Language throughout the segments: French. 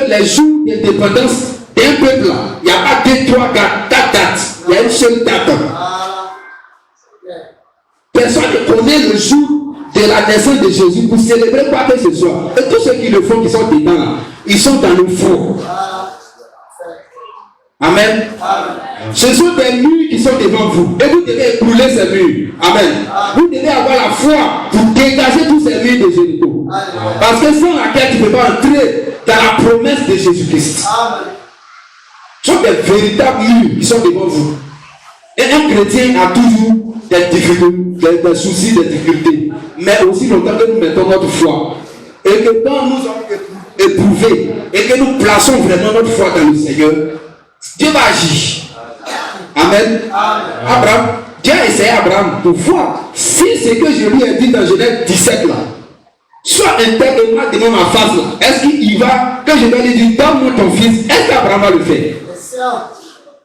que les jours d'indépendance d'un peuple, il n'y a pas 2, 3, 4 dates. Il y a une seule date. Personne ne connaît le jour de la naissance de Jésus pour célébrer quoi que ce soit. Et tous ceux qui le font, qui sont dedans là, ils sont dans le faux. Amen. Ce sont des murs qui sont devant vous. Et vous devez ébrouler ces murs. Amen. Vous devez avoir la foi pour dégager tous ces murs de Jéricho. Parce que sans laquelle tu ne peux pas entrer dans la promesse de Jésus-Christ. Ce sont des véritables murs qui sont devant vous. Et un chrétien a toujours des difficultés, des soucis, des difficultés. Mais aussi longtemps que nous mettons notre foi. Et que quand nous sommes éprouvés et que nous plaçons vraiment notre foi dans le Seigneur, Dieu va agir. Amen. Abraham, Dieu a essayé Abraham pour voir si ce que je lui ai dit dans Genèse 17 là, soit intègrement devant ma face là, est-ce qu'il va, que je vais lui dire, donne-moi ton fils, est-ce qu'Abraham va le faire?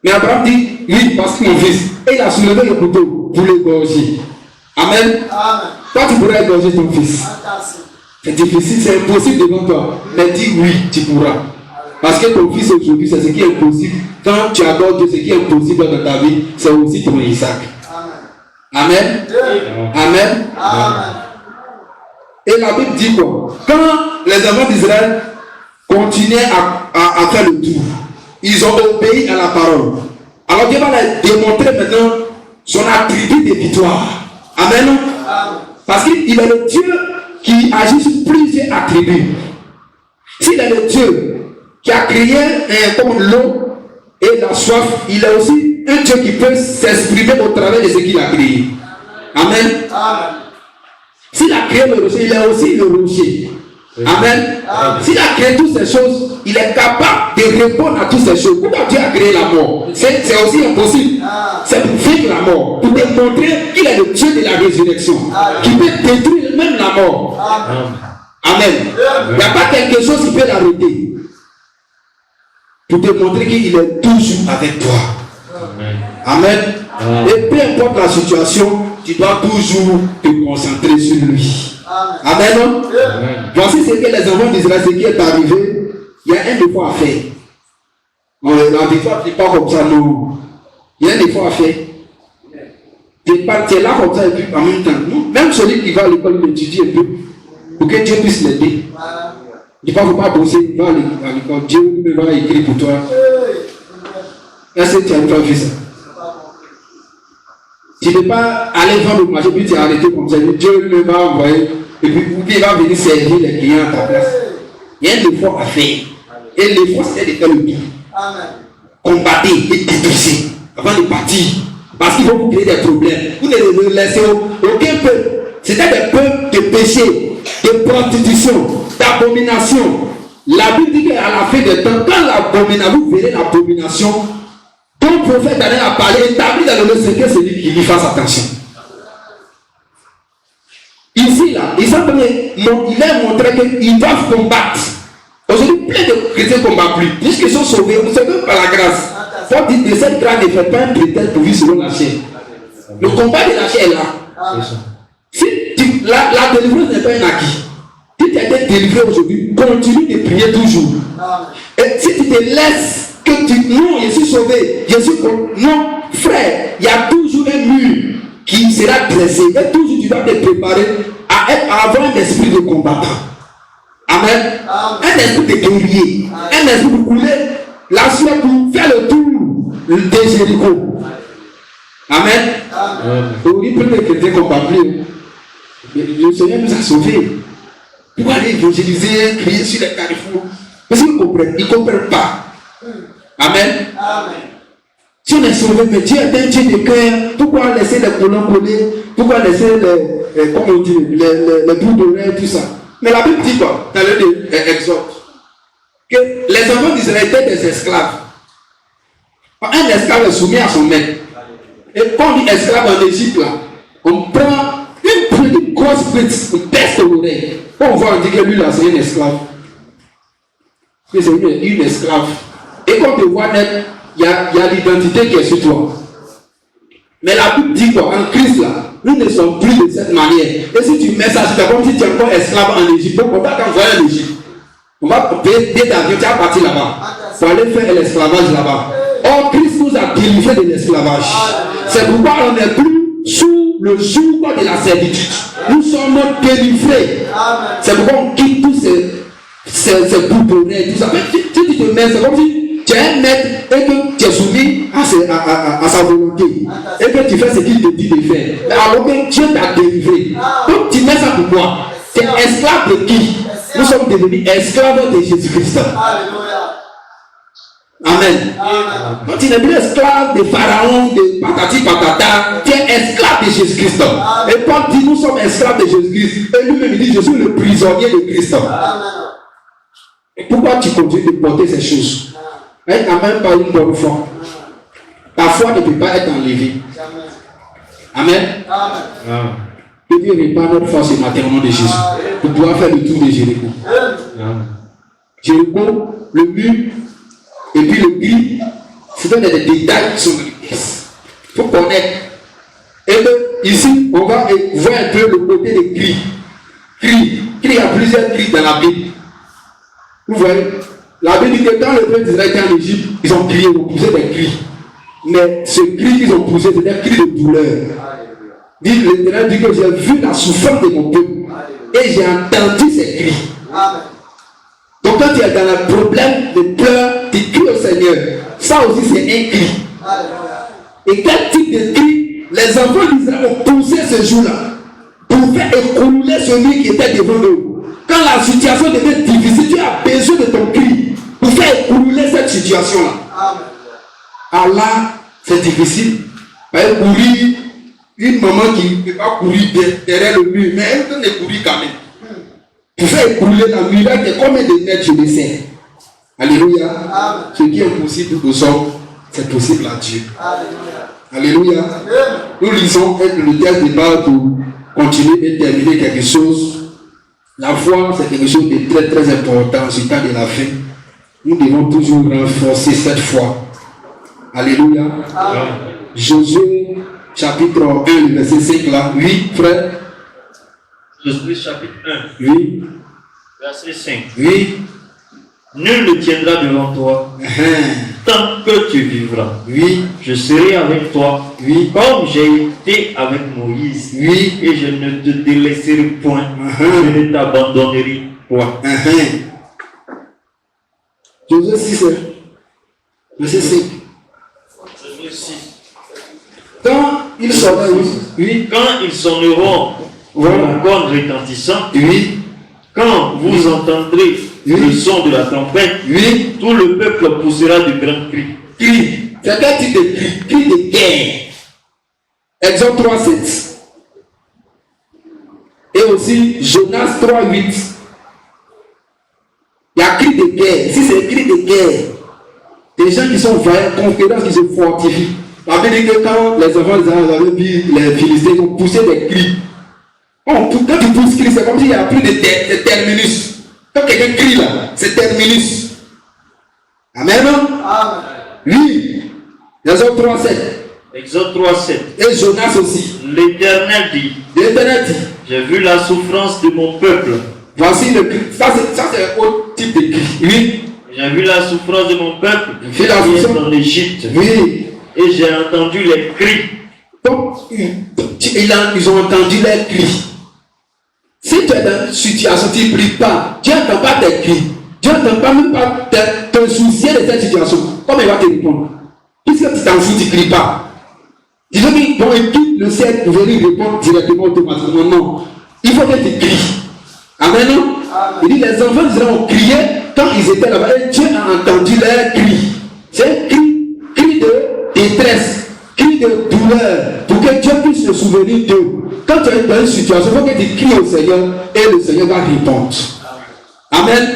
Mais Abraham dit, oui, parce que mon fils, et il a soulevé le couteau pour l'égorger. Amen. Toi, tu pourrais égorger ton fils. C'est difficile, c'est impossible devant toi. Mais dis oui, tu pourras. Parce que ton fils aujourd'hui, c'est ce qui est impossible. Quand tu adores Dieu, ce qui est impossible dans ta vie, c'est aussi ton Isaac. Amen. Amen. Amen. Et la Bible dit quoi? Quand les enfants d'Israël continuaient à faire le tour, ils ont obéi à la parole. Alors Dieu va leur démontrer maintenant son attribut de victoire. Amen. Parce qu'il est le Dieu qui agit sur plusieurs attributs. S'il est le Dieu qui a créé comme l'eau et la soif, il est aussi un Dieu qui peut s'exprimer au travers de ce qu'il a créé. Amen. S'il a créé le rocher, il est aussi le rocher. Amen. S'il a créé toutes ces choses, il est capable de répondre à toutes ces choses. Pourquoi Dieu a créé la mort? C'est aussi impossible. C'est pour vaincre la mort, pour démontrer qu'il est le Dieu de la résurrection, qui peut détruire même la mort. Amen. Il n'y a pas quelque chose qui peut l'arrêter. Pour te montrer qu'il est toujours avec toi. Amen. Et peu importe la situation, tu dois toujours te concentrer sur lui. Amen. Voici ce que les enfants d'Israël, ce qui est arrivé, il y a un effort à faire. La victoire n'est pas comme ça, non. Il y a un effort à faire. Tu es là comme ça et puis en même temps. Même celui qui va à l'école, il étudie un peu pour que Dieu puisse l'aider. Il ne faut pas bosser, il va à l'école. Dieu va écrire pour toi. Est-ce que tu as fait ça? Tu ne peux pas aller vendre le marché puis tu es arrêté comme ça. Dieu me va envoyer et puis il va venir servir les clients à ta place. Il y a un effort à faire. Et l'effort, c'est de faire le tout. Combattre et détruire avant de partir. Parce qu'il faut vous créer des problèmes. Vous ne laissez aucun peuple. C'était des peuples de péché, de prostitution, d'abomination. La Bible dit qu'à la fin des temps, quand l'abomination, vous verrez l'abomination, ton prophète Daniel a parlé, établi dans le secret, c'est lui qui lui fasse attention. Ici, là, il a montré qu'ils doivent combattre. Aujourd'hui, plein de chrétiens ne combattent plus. Puisqu'ils sont sauvés, vous savez par la grâce. Faut dire que cette grâce ne fait pas un prétexte pour vivre selon la chair. Le combat de la chair est là. Si la délivrance n'est pas un acquis, si tu as été délivré aujourd'hui, continue de prier toujours. Et si tu te laisses non, je suis sauvé, non, frère, il y a toujours un mur qui sera dressé. Et toujours tu dois te préparer à avoir un esprit de combattant. Amen. Un esprit de guerrier. Un esprit de couler la sueur pour faire le tour de Jéricho. Amen. Oui, plus de chrétiens qu'on va plus. Le Seigneur nous a sauvés. Pour aller évangéliser, crier sur les carrefours. Parce qu'ils comprennent, ils ne comprennent pas. Amen. Si on est sauvé, mais Dieu est un Dieu de cœur. Pourquoi laisser les colons coller? Pourquoi laisser les bouts d'oreilles, tout ça? Mais la Bible dit quoi? Dans l'Exode, que les enfants d'Israël étaient des esclaves. Un esclave est soumis à son maître. Et quand on dit esclave en Égypte, là, on prend une grosse bride, on pèse l'oreille. On voit, on dit que lui là, c'est un esclave. Que c'est une esclave. Et quand tu vois net, il y a l'identité qui est sur toi. Mais la Bible dit quoi? En Christ là, nous ne sommes plus de cette manière. Et si tu mets ça, c'est comme si tu es encore esclave en Égypte. Donc on va t'envoyer en Égypte. On va payer des avions, tu vas partir là-bas. Pour aller faire l'esclavage là-bas. Or, Christ nous a délivrés de l'esclavage. C'est pourquoi on n'est plus sous le joug de la servitude. Nous sommes délivrés. C'est pourquoi on quitte tous ces boutonnets, tout ça. Si tu te mets, c'est comme si tu es un maître et que tu es soumis à sa volonté. Et que tu fais ce qu'il te dit de faire. Mais alors que Dieu t'a délivré. Donc tu mets ça pour moi. Tu es esclave de qui? Nous sommes devenus esclaves de Jésus-Christ. Amen. Quand tu n'es plus esclave de Pharaon, de patati patata, tu es esclave de Jésus-Christ. Et Paul dit, nous sommes esclaves de Jésus-Christ. Et lui-même dit, je suis le prisonnier de Christ. Et pourquoi tu continues de porter ces choses? Elle n'a même pas une bonne foi. Ta foi ne peut pas être enlevée. Amen. Que Dieu répare notre foi ce matin au nom de Jésus. Pour pouvoir faire le tour de Jéricho. Jéricho, le mur, et puis le gris, c'est des détails qui sont l'église. Il faut connaître. Et ici, on va voir un peu le côté des cris. Cris. Il y a plusieurs cris dans la Bible. Vous voyez, la Bible dit que quand le peuple d'Israël était en Égypte, ils ont crié, ils ont poussé des cris. Mais ce cri qu'ils ont poussé, c'était un cri de douleur. L'Éternel dit que j'ai vu la souffrance de mon peuple et j'ai entendu ces cris. Donc quand tu es dans le problème de pleurs, tu cries au Seigneur. Ça aussi c'est un cri. Et quel type de cri? Les enfants d'Israël ont poussé ce jour-là pour faire écrouler celui qui était devant eux. Quand la situation devient difficile, tu as besoin de ton cri pour faire écrouler cette situation-là. Allah, c'est difficile. Elle courir, une maman qui ne peut pas courir derrière le mur, mais elle peut courir quand même. Pour faire écrouler la muraille de combien de mètres, je le sais. Alléluia. Amen. Ce qui est impossible aux hommes, c'est possible à Dieu. Alléluia. Nous lisons le texte de base pour continuer et terminer quelque chose. La foi, c'est quelque chose de très très important sur le temps de la fin. Nous devons toujours renforcer cette foi. Alléluia. Amen. Josué, chapitre 1, le verset 5 là. Oui, frère. Josué chapitre 1, oui. Verset 5. Oui. Nul ne tiendra devant toi tant que tu vivras. Oui. Je serai avec toi. Oui. Comme j'ai été avec Moïse. Oui. Et je ne te délaisserai point. Je ne t'abandonnerai point. Josué 6, verset 5. Josué 6. Quand ils sonneront, oui. Quand ils sonneront la corne retentissant, oui. Quand vous entendrez le son de la trompette, oui. Tout le peuple poussera de grands cris. Cris. C'est quel type de cri? Cri de guerre. Exode 3, 7. Et aussi Jonas 3, 8. Il y a cri de guerre. Si c'est cri de guerre, des gens qui sont vaillants, conquérants, qui se fortifient. La Bible dit que quand les enfants avaient vu les Philistins, ils ont poussé des cris. Quand tu pousses cri, c'est comme s'il n'y a plus de terminus. Quand quelqu'un crie là, c'est terminus. Amen. Amen. Oui. Exode 3, 7. Exode 3, 7. Et Jonas aussi. L'Éternel dit. L'Éternel dit. J'ai vu la souffrance de mon peuple. Voici le cri. Ça c'est un autre type de cri. Oui. J'ai vu la souffrance de mon peuple qui est en Égypte. Oui. Et j'ai entendu les cris. Donc, ils ont entendu les cris. Si tu es dans une situation, tu ne pries pas. Dieu n'entend pas tes cris. Dieu n'entend pas même pas te soucier de cette situation. Comment il va te répondre? Puisque tu t'en fous, tu ne cries pas. Disons qu'ils vont équipe le ciel pour venir répondre directement automatiquement. Non. Il faut que tu cries. Amen. Il dit les enfants d'Israël ont crié quand ils étaient là-bas. Et Dieu a entendu leurs cris. C'est un cri de détresse, cri de douleur, pour que Dieu puisse se souvenir d'eux. Quand tu es dans une situation, il faut que tu cries au Seigneur et le Seigneur va répondre. Amen.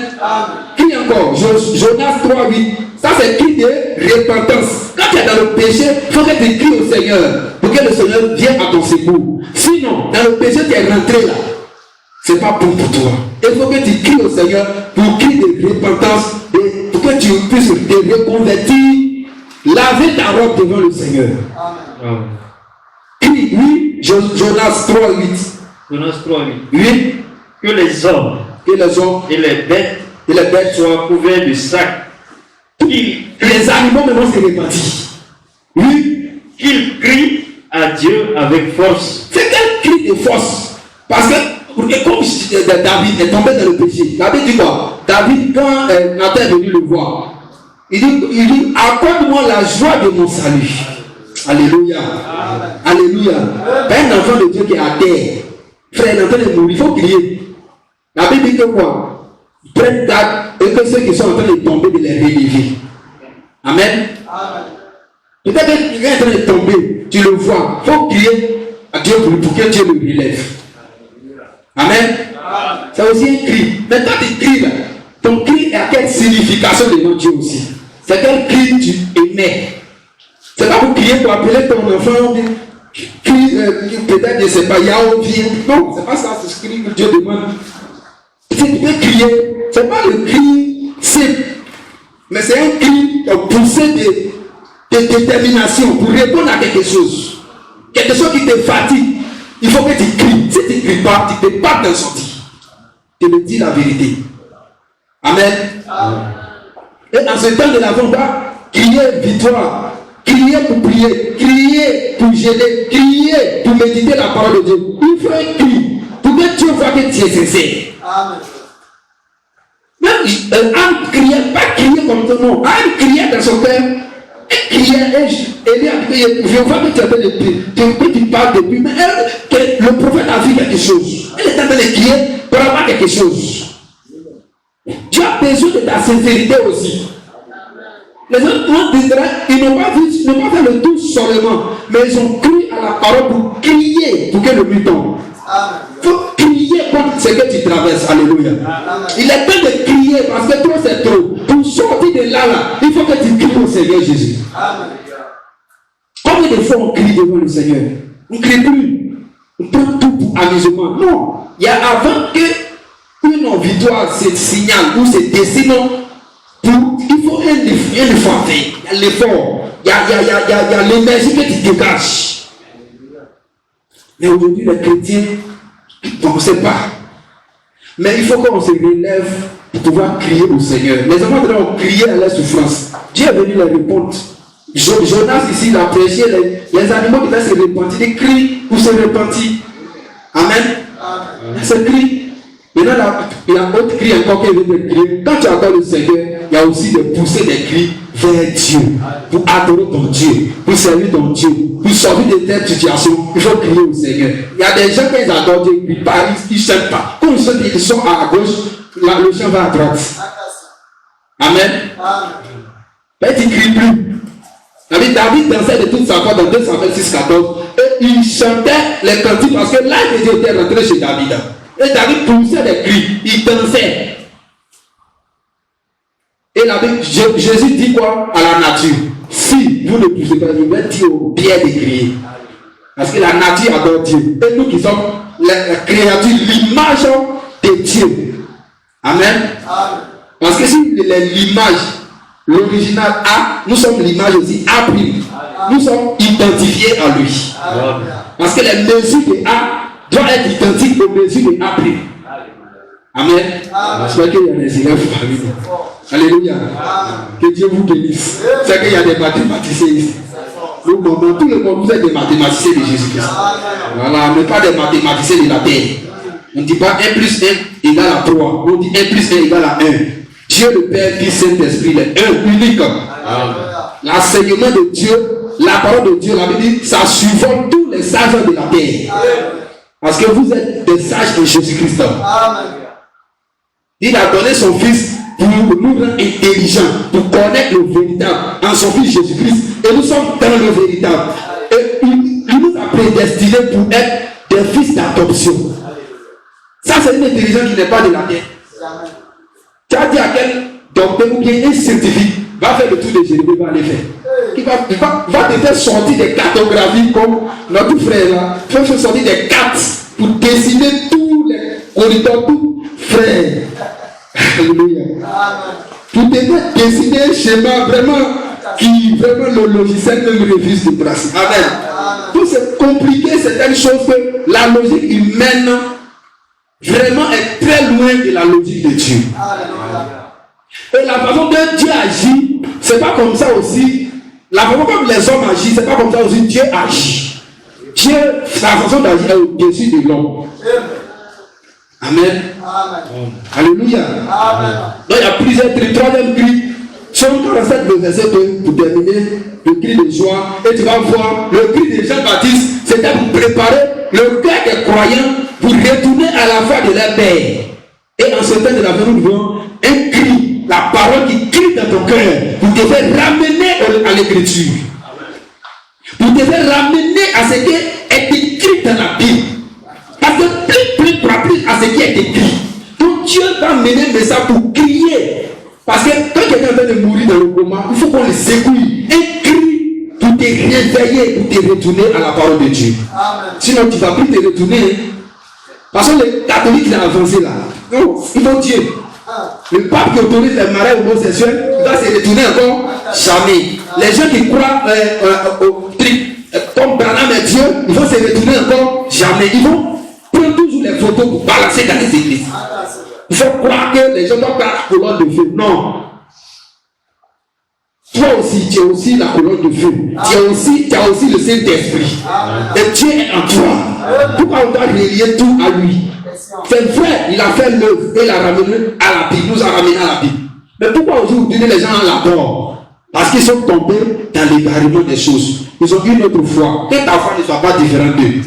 Crie encore. Jonas 3, 8. Ça c'est cri de repentance. Quand tu es dans le péché, il faut que tu cries au Seigneur pour que le Seigneur vienne à ton secours. Sinon, dans le péché, tu es rentré là. Ce n'est pas bon pour toi. Il faut que tu cries au Seigneur pour cri de repentance et pour que tu puisses te reconvertir, laver ta robe devant le Seigneur. Amen. Crie, oui, Jonas 3, 8. Jonas 3, 8. Oui. Que les hommes et les hommes et les bêtes Et les bêtes soient couverts de sacs. Les animaux même se répandent. Oui. Qu'ils crient à Dieu avec force. C'est quel cri de force? Parce que comme David est tombé dans le péché. David dit quoi? David, quand Nathan est venu le voir, il dit accorde-moi la joie de mon salut. Alléluia. Alléluia. Un enfant de Dieu qui est à terre, frère, il est en train de mourir, il faut crier. La Bible dit que quoi? Prenne garde et que ceux qui sont en train de tomber, de les relever. Amen. Peut-être que quelqu'un est en train de tomber, tu le vois. Il faut crier à Dieu pour que Dieu le relève. Amen. C'est aussi un cri. Mais quand tu cries là, ton cri a quelle signification devant Dieu aussi? C'est quel cri tu émets? C'est pas pour crier pour appeler ton enfant, peut-être, je ne sais pas, Yahoo vient. Non, c'est pas ça, c'est ce cri que Dieu demande. Tu peux crier, c'est pas le cri simple, mais c'est un cri poussé de détermination pour répondre à quelque chose. Quelque chose qui te fatigue. Il faut que tu cries. Si tu ne cries pas, tu ne peux pas t'en sortir. Tu me dis la vérité. Amen. Et en ce temps de l'avant, on va crier victoire. Crier pour prier, crier pour gêner, crier pour méditer la parole de Dieu. Il faut un cri pour que Dieu voit que tu es sincère. Amen. Même Anne criait, pas crier comme ton nom. Anne criait dans son cœur. Elle criait, je vois que tu es en train de prier, que tu parles depuis, mais le prophète a vu quelque chose. Elle est en train de crier pour avoir quelque chose. Dieu a besoin de ta sincérité aussi. Les autres ils n'ont pas fait le tout seulement, mais ils ont crié à la parole pour crier pour que le mur tombe. Il faut crier contre ce que tu traverses. Alléluia. Il est temps de crier parce que toi c'est trop. Pour sortir de là, il faut que tu cries au Seigneur Jésus. Combien de fois on crie devant le Seigneur? On ne crie plus. On prend tout pour amusement. Non. Il y a avant que une victoire se signale ou se dessine. Il faut un effort. Il y a l'effort. Il y a l'énergie que tu dégages. Mais aujourd'hui, les chrétiens, on ne sait pas. Mais il faut qu'on se relève pour pouvoir crier au Seigneur. Les enfants ont crié à la souffrance. Dieu est venu les répondre. Jonas ici, il a prêché, les animaux qui devaient se repentir, ils crient pour se repentir. Amen. C'est cri. Maintenant, il y a un autre cri encore qui vient de crier. Quand tu adores le Seigneur, il y a aussi de pousser des cris vers Dieu. Pour adorer ton Dieu, pour servir ton Dieu, pour sortir de telle situation, il faut crier au Seigneur. Il y a des gens qui adorent Dieu, ils parlent, ils ne chantent pas. Quand ils sont à gauche, le chant va à droite. Amen. Mais tu ne cries plus. David dansait de toute sa voix dans 226-14 et il chantait les cantiques parce que là, Dieu était rentré chez David. Et David poussait des cris, il dansait. Et Jésus dit quoi à la nature? Si vous ne poussez pas, il va dire aux pierres de crier. Parce que la nature adore Dieu. Et nous qui sommes les créatures, l'image de Dieu. Amen. Parce que si l'image, l'original A, nous sommes l'image aussi A'. Nous sommes identifiés à lui. Parce que les mesures de A doivent être identiques aux mesures de A'. Amen. J'espère qu'il y a des élèves parmi nous. Alléluia. Que Dieu vous bénisse. C'est qu'il y a des mathématiciens ici. Nous, dans tout le monde, vous êtes des mathématiciens de Jésus-Christ. Voilà, mais pas des mathématiciens de la terre. On ne dit pas 1 plus 1 égale à 3. On dit 1 plus 1 égale à 1. Dieu le Père, Fils, Saint-Esprit, les un unique. L'enseignement de Dieu, la parole de Dieu, la Bible dit, ça survole tous les sages de la terre. Parce que vous êtes des sages de Jésus-Christ. Il a donné son Fils pour nous rendre intelligents, pour connaître le véritable en son Fils Jésus-Christ. Et nous sommes dans le véritable. Et il nous a prédestinés pour être des fils d'adoption. Ça, c'est une intelligence qui n'est pas de la terre. Tu as dit à quel docteur ou bien un scientifique va faire le tour de Jérusalem, va aller faire. Il va te faire sortir des cartographies comme notre frère là. Il va faire sortir des cartes pour dessiner tous les corridors, tous frères. Alléluia. Pour te faire dessiner un schéma vraiment qui vraiment le logiciel même refuse de tracer. Amen. Tout c'est compliqué, c'est une chose que la logique humaine vraiment est très loin de la logique de Dieu. Et la façon dont Dieu agit, c'est pas comme ça aussi. La façon dont les hommes agissent, c'est pas comme ça aussi Dieu agit. Dieu, sa façon d'agir est au-dessus de l'homme. Amen. Alléluia. Donc il y a plusieurs cris. Troisième cri, Psaume 47, le verset 2, pour terminer, le cri de joie. Et tu vas voir, le cri de Jean-Baptiste, c'était pour préparer le cœur des croyants pour retourner à la foi de leur Père. Et en ce temps de la vie, nous voyons un cri, la parole qui crie dans ton cœur, pour te faire ramener à l'écriture. Pour te faire ramener à ce qui est écrit dans la Bible. Parce que plus à ce qui est écrit. Donc Dieu va mener mais ça pour crier. Parce que quand quelqu'un est en train de mourir dans le coma, il faut qu'on le secouille. Un cri pour te réveiller, pour te retourner à la parole de Dieu. Amen. Sinon tu ne vas plus te retourner. Parce que les catholiques ont avancé là. Non, il faut Dieu. Le pape qui autorise les mariages homosexuels va se retourner encore jamais. Les gens qui croient au truc comme Branham est Dieu, ils vont se retourner encore jamais. Ils vont prendre toujours les photos pour balancer dans les églises. Il faut croire que les gens doivent faire la colonne de feu. Non. Toi aussi, tu es aussi la colonne de feu. Tu as aussi le Saint-Esprit. Et Dieu est en toi. Pourquoi on doit relier tout à lui? C'est vrai, il a fait l'œuvre et l'a ramené à la Bible, nous a ramené à la Bible. Mais pourquoi aujourd'hui les gens l'adorent? Parce qu'ils sont tombés dans l'égarement des choses. Ils ont une autre foi. Que ta foi ne soit pas différente d'eux.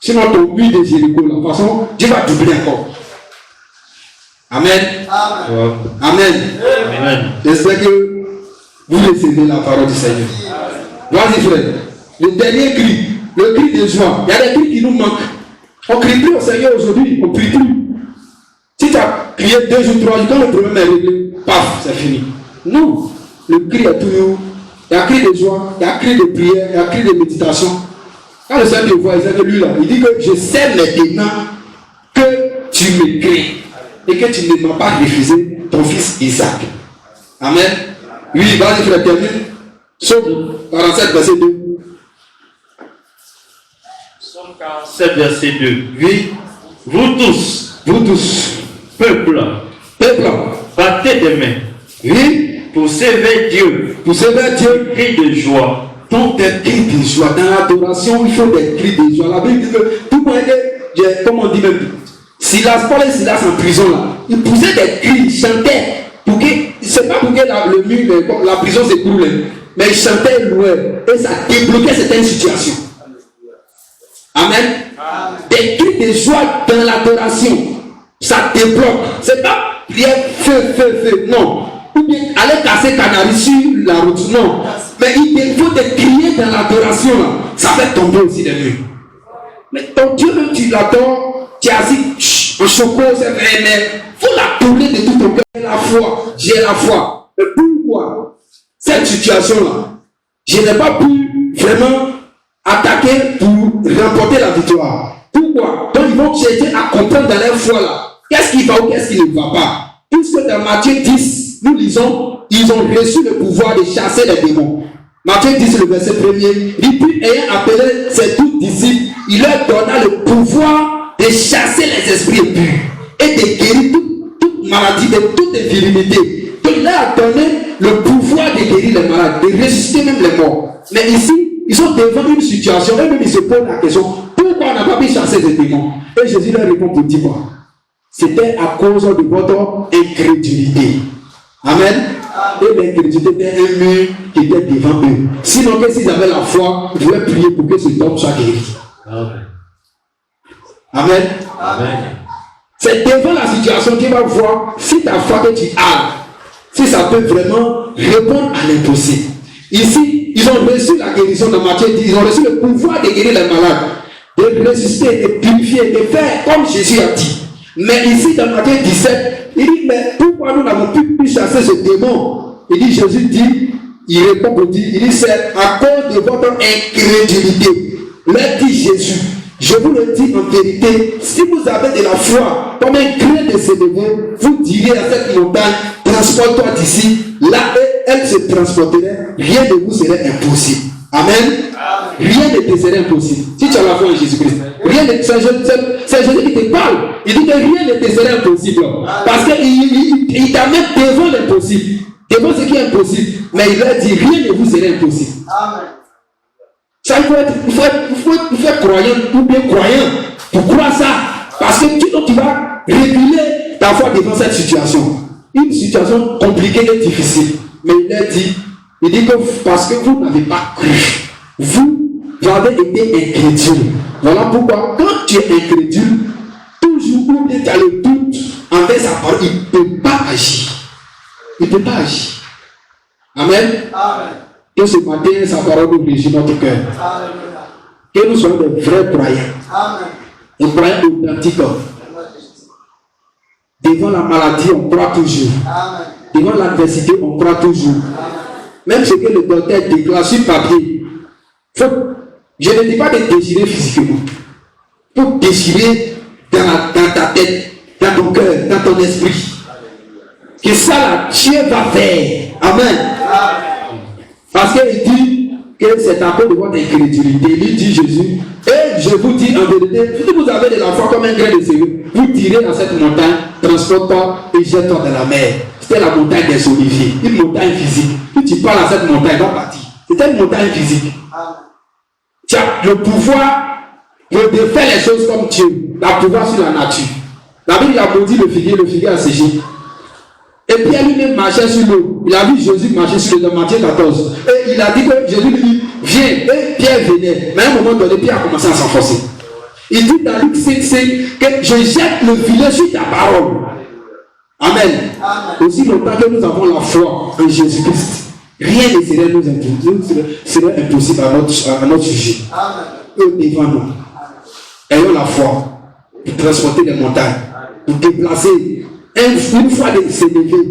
Sinon, ton but de Jéricho, la façon, Dieu va doubler encore. Amen. Amen. Amen. Amen. J'espère que vous recevez la parole du Seigneur. Vas-y, frère. Le dernier cri, le cri de joie. Il y a des cris qui nous manquent. On ne crie plus au Seigneur aujourd'hui, on ne crie plus. Si tu as crié 2 jours, 3 jours, quand le problème est réglé, paf, c'est fini. Non, le cri est toujours. Il y a un cri de joie, il y a un cri de prière, il y a un cri de méditation. Quand le Seigneur te voit, il dit que lui là, il dit que je sais maintenant que tu me crains et que tu ne m'as pas refusé ton fils Isaac. Amen. Oui, vas-y, frère, termine. Psaume 47, verset 2. Psaume 47, verset 2. Oui. Vous tous, peuple, battez des mains. Oui. Pour servir Dieu. Cris de joie. Donc des cris de joie. Dans l'adoration, il faut des cris de joie. La Bible dit que tout le monde est, comme on dit même, Silas, Paul et Silas en prison là, ils poussaient des cris, ils chantaient. C'est pas pour que le mur, la prison s'écroule, mais ils chantaient loin et ça débloquait certaines situations. Amen. Des cris de joie dans l'adoration, ça débloque. C'est pas prière feu, non. Ou bien aller casser canari sur la route, non. Mais il faut te crier dans l'adoration, là. Ça fait tomber aussi des murs. Mais ton Dieu, même tu l'adores, tu es assis en choco, c'est vrai, mais il faut l'adorer de tout ton cœur. J'ai la foi. Mais pourquoi cette situation-là, je n'ai pas pu vraiment attaquer pour remporter la victoire? Pourquoi? Donc ils vont chercher à comprendre dans leur foi là. Qu'est-ce qui va ou qu'est-ce qui ne va pas? Puisque dans Matthieu 10, nous lisons, ils ont reçu le pouvoir de chasser les démons. Matthieu 10, le verset 1er, il dit, puis ayant appelé ses 12 disciples, il leur donna le pouvoir de chasser les esprits impurs et de guérir toute maladie, de toute infirmité. Donc il leur a donné le pouvoir de guérir les malades, de ressusciter même les morts. Mais ici, ils sont devant une situation, eux-mêmes ils se posent la question, pourquoi on n'a pas pu chasser les démons? Et Jésus leur répond pour dire quoi? C'était à cause de votre incrédulité. Amen. Et l'incrédulité était un mur qui était devant eux. Sinon, que s'ils avaient la foi, ils pouvaient prier pour que cet homme soit guéri. Amen. Amen. C'est devant la situation qu'il va voir si ta foi que tu as, si ça peut vraiment répondre à l'impossible. Ici, ils ont reçu la guérison de Matthieu 10, ils ont reçu le pouvoir de guérir les malades, de ressusciter, de purifier, de faire comme Jésus a dit. Mais ici, dans Matthieu 17, il dit, mais pourquoi nous n'avons pu chasser ce démon? Il dit, Jésus dit, il répond pour dire, il dit, c'est à cause de votre incrédulité. Leur dit Jésus, je vous le dis en vérité, si vous avez de la foi, comme un grain de sénévé, vous direz à cette montagne, transporte-toi d'ici, là elle se transporterait, rien de vous serait impossible. Amen. Rien ne te serait impossible. Si tu as la foi en Jésus-Christ, rien ne c'est Jésus qui te parle. Il dit que rien ne te serait impossible. Parce qu'il t'amène devant l'impossible. Devant ce qui est impossible. Mais il leur dit rien ne vous serait impossible. Amen. Ça, il faut être croyant ou bien croyant pour croire ça. Parce que tu vas réguler ta foi devant cette situation. Une situation compliquée et difficile. Mais il dit que parce que vous n'avez pas cru, vous avez été incrédule. Voilà pourquoi, quand tu es incrédule, toujours où tu as le doute envers sa parole, il ne peut pas agir. Il ne peut pas agir. Amen. Amen. Que ce matin, sa parole nous régit notre cœur. Amen. Que nous soyons de vrais croyants. Amen. Des croyants authentiques. Devant la maladie, on croit toujours. Amen. Devant l'adversité, on croit toujours. Amen. Même ce que le docteur déclare sur papier, je ne dis pas de désirer physiquement. Il faut désirer dans ta tête, dans ton cœur, dans ton esprit. Que ça, là, Dieu va faire. Amen. Parce qu'il dit que c'est à cause de votre incrédulité. Il dit Jésus, et je vous dis en vérité, si vous avez de la foi comme un grain de sérieux, vous tirez dans cette montagne, transporte-toi et jette-toi dans la mer. C'était la montagne des oliviers, une montagne physique. Si tu parles à cette montagne, va partir. C'était une montagne physique. Tu as le pouvoir de faire les choses comme Dieu, le pouvoir sur la nature. La Bible a maudit le figuier a séché. Et Pierre lui-même marchait sur l'eau. Il a vu Jésus marcher sur l'eau dans Matthieu 14. Et il a dit que Jésus lui dit, viens. Et Pierre venait. Mais à un moment donné, Pierre a commencé à s'enfoncer. Il dit dans Luc 5 que je jette le filet sur ta parole. Amen. Amen. Aussi longtemps que nous avons la foi en Jésus-Christ, rien ne serait impossible à notre sujet. Eux devant nous. Ayons la foi pour transporter les montagnes, pour déplacer une fois de s'élever,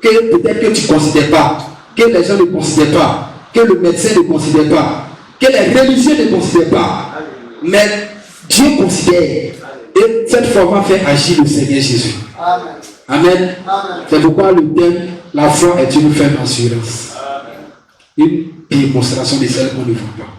que peut-être que tu ne considères pas, que les gens ne considèrent pas, que le médecin ne considère pas, que les religieux ne considèrent pas. Mais Dieu considère. Et cette foi va faire agir le Seigneur Jésus. Amen. Amen. Amen. C'est pourquoi le thème, la foi est une ferme assurance. Une démonstration de celle qu'on ne voit pas.